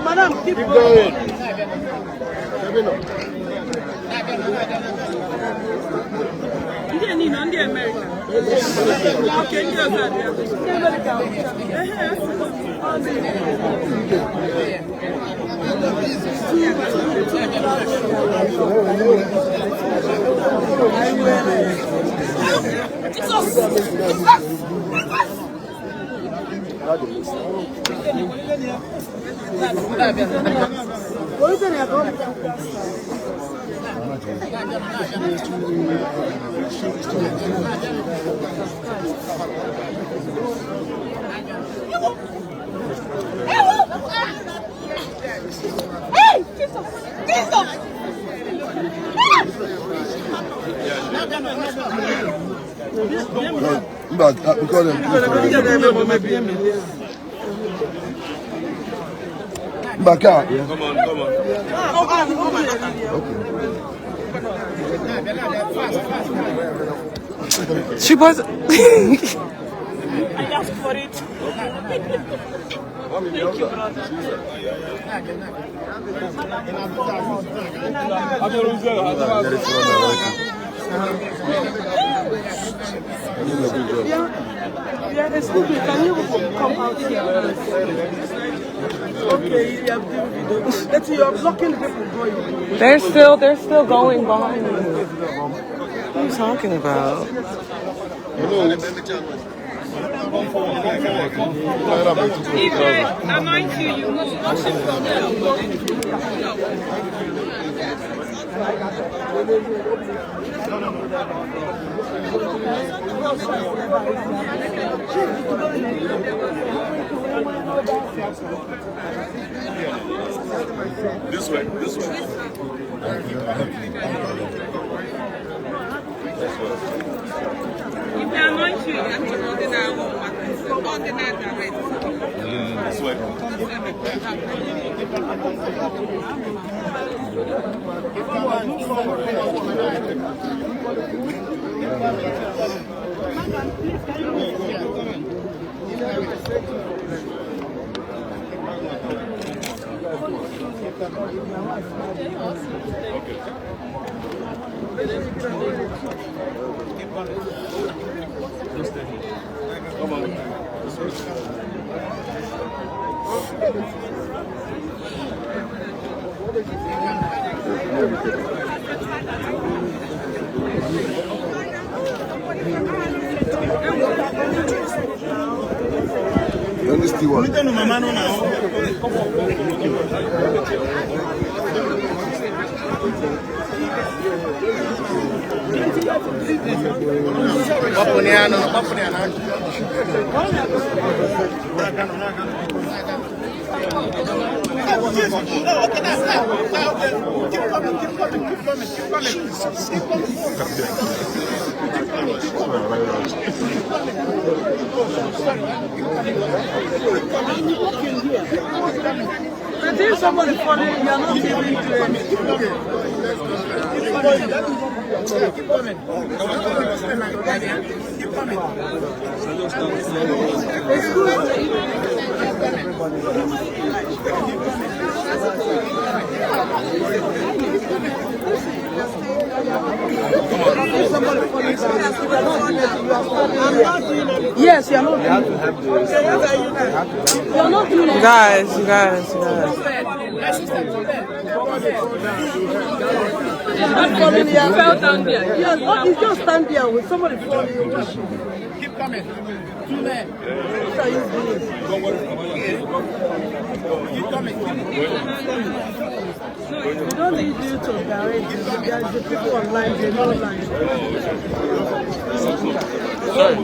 Madam, keep going. You didn't need on the American. Okay, you're good. Back out. Come on. Okay. She was. I asked for it. Thank you, brother. Yeah, excuse me, can you come out here? Okay, you're blocking the people going. They're still going behind me. What are you talking about? If I anoint you, you must wash it from them. This way. If I anoint you, you have to ordinary direct. This way. Come on. I think somebody following you are not giving to Keep coming. Yes, you're not doing it. You're not doing it. You guys. You fell down there. Yes, you just stand there with somebody following you. Keep coming. What are you doing? Keep coming. We don't need you to direct. There's the people online, they know online. Sorry.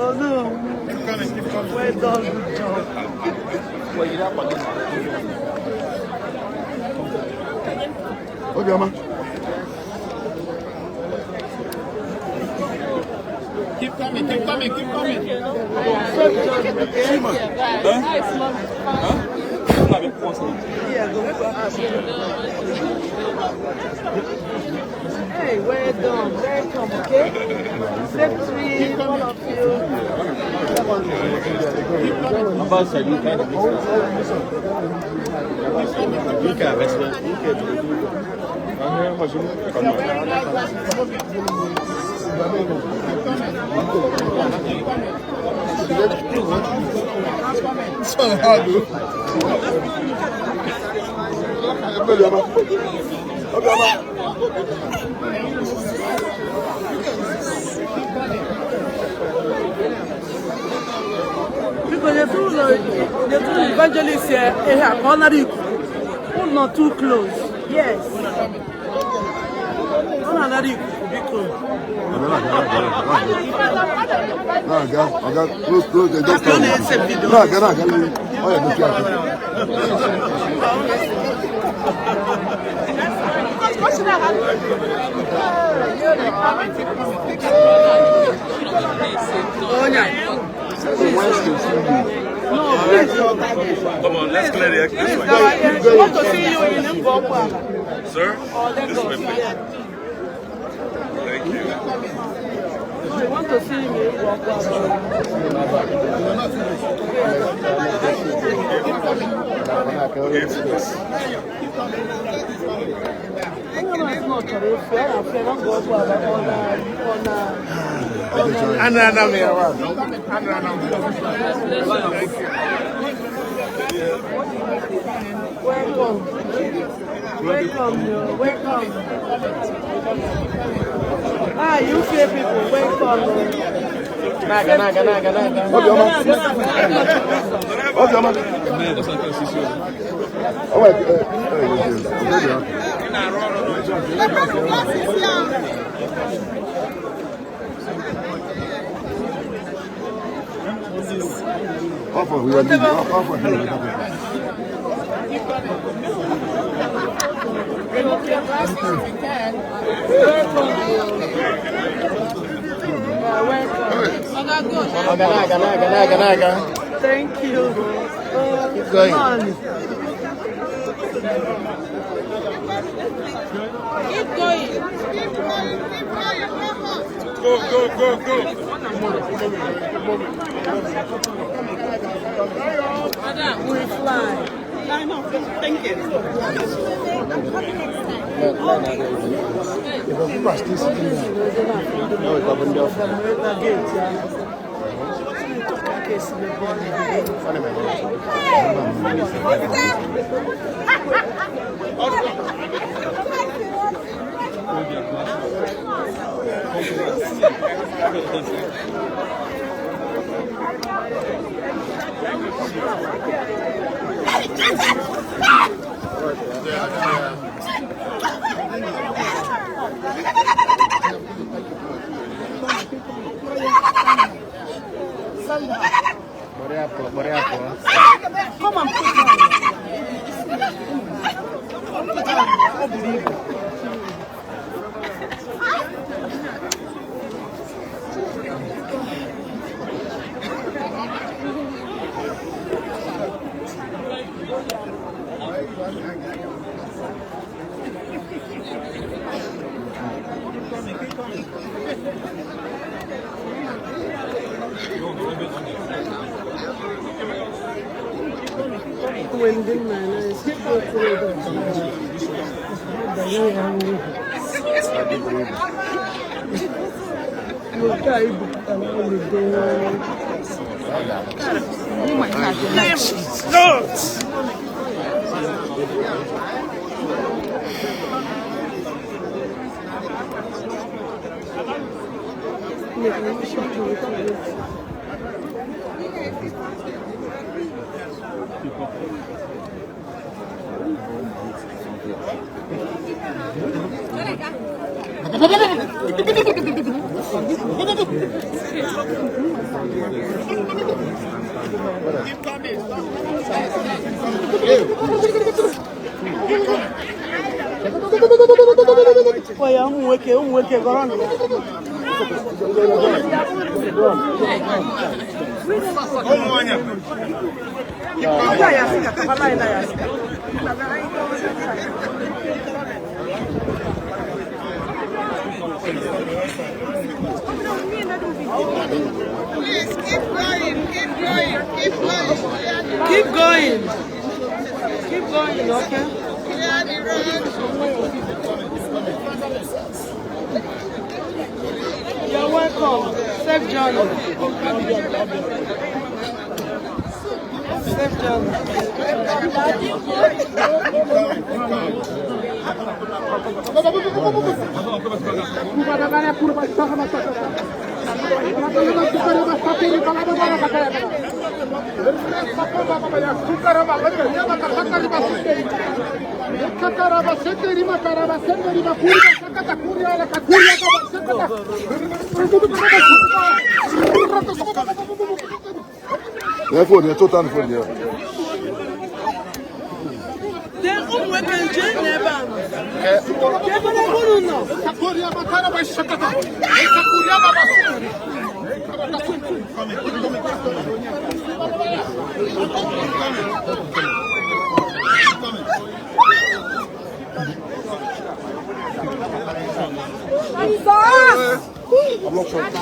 Oh no. Well done, good job. Keep coming. Hey, well done. Welcome, okay? Victory, all of you. Because the two evangelists here, not too close. Yes. Come on, let's clear the exit. I want to see you in Limpopo. Sir, this way, please. Thank you. I want to see you in Limpopo. Welcome. Ah, you fear people, welcome. Naga. Thank you. Keep going. Keep going. Go. We fly. Thank you. Come on, put When Please keep going, keep going, keep going. Keep going. Keep going, okay? Clear the road. You're welcome. Safe journey. Safe journey. Phone, total phone here. I'm not sure.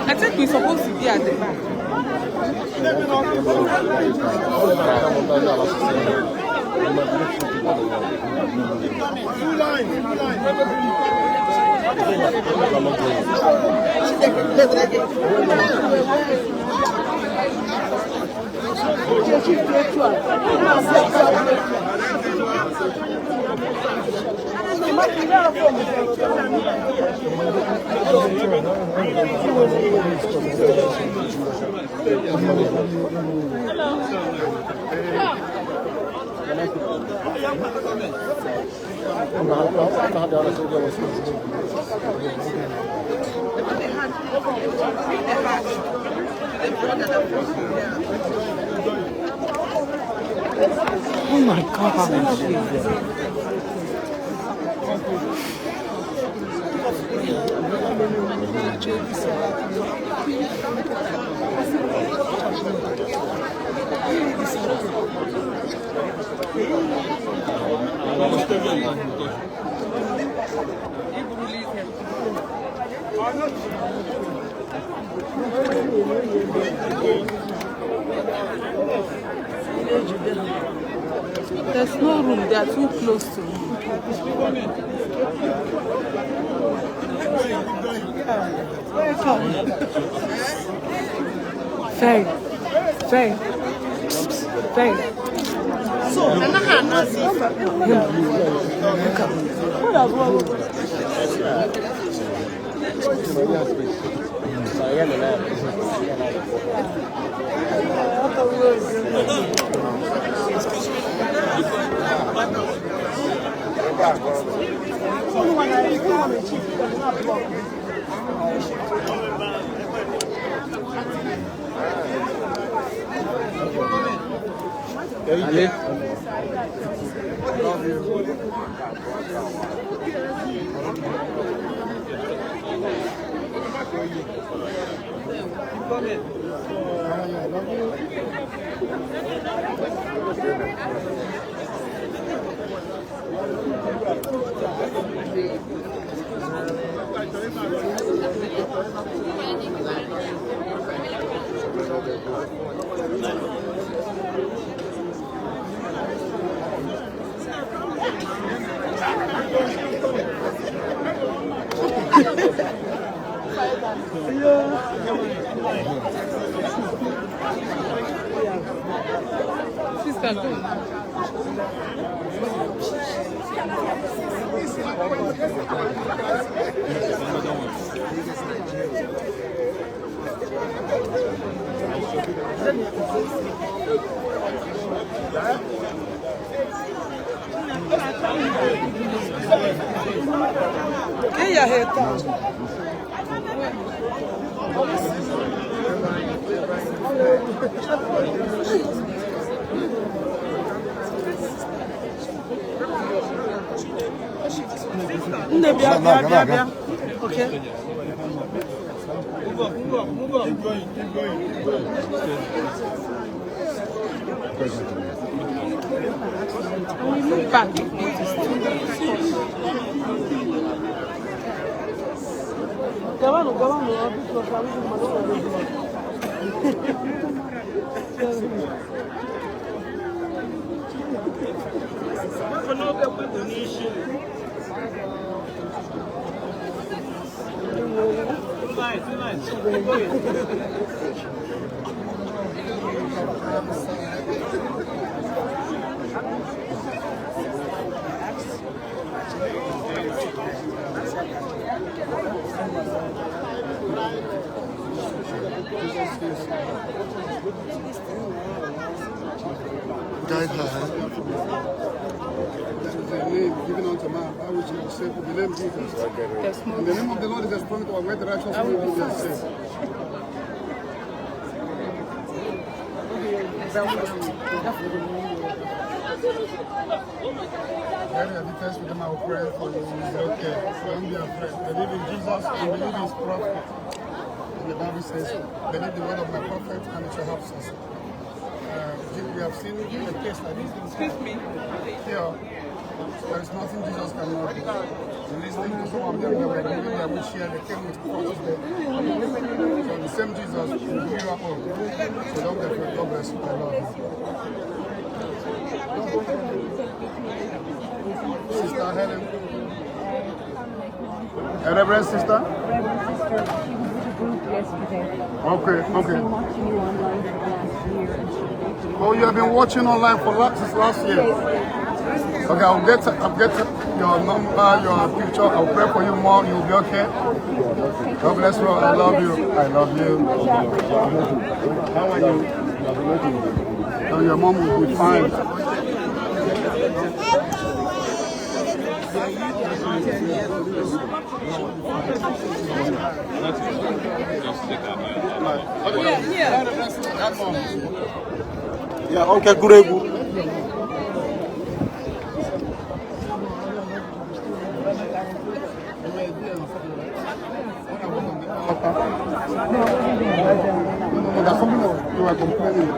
I think we're supposed to be at the back. Oh my God. There's no room, they are too close to me. Faye. So, Allez. Sister, good. Quem é a reta? Bia. Okay. Move on. Keep going. Move back. Given unto man, I will be saved in the name of Jesus. In the name of the Lord is a strong tower where the righteous will be saved. Very defense with them, I will pray for you. Okay, don't be afraid. Believe in Jesus and believe in his prophet. The Bible says, believe the word of my prophet and it shall help us. We have seen a case like this. Excuse me. Here, there is nothing Jesus cannot do. Listening to some of them that were giving their wish here, they came with crosses there. So the same Jesus will give you up all. So don't get afraid. God bless you. I love you. Sister Helen. A Reverend Sister? Okay. Oh, you have been watching online for since last year. Okay, I'll get your number, your picture. I'll pray for you more. You'll be okay. God bless you. I love you. I love you. How are you? Oh, your mom will be fine. Yeah, Uncle Guregu. There's something that you are complaining.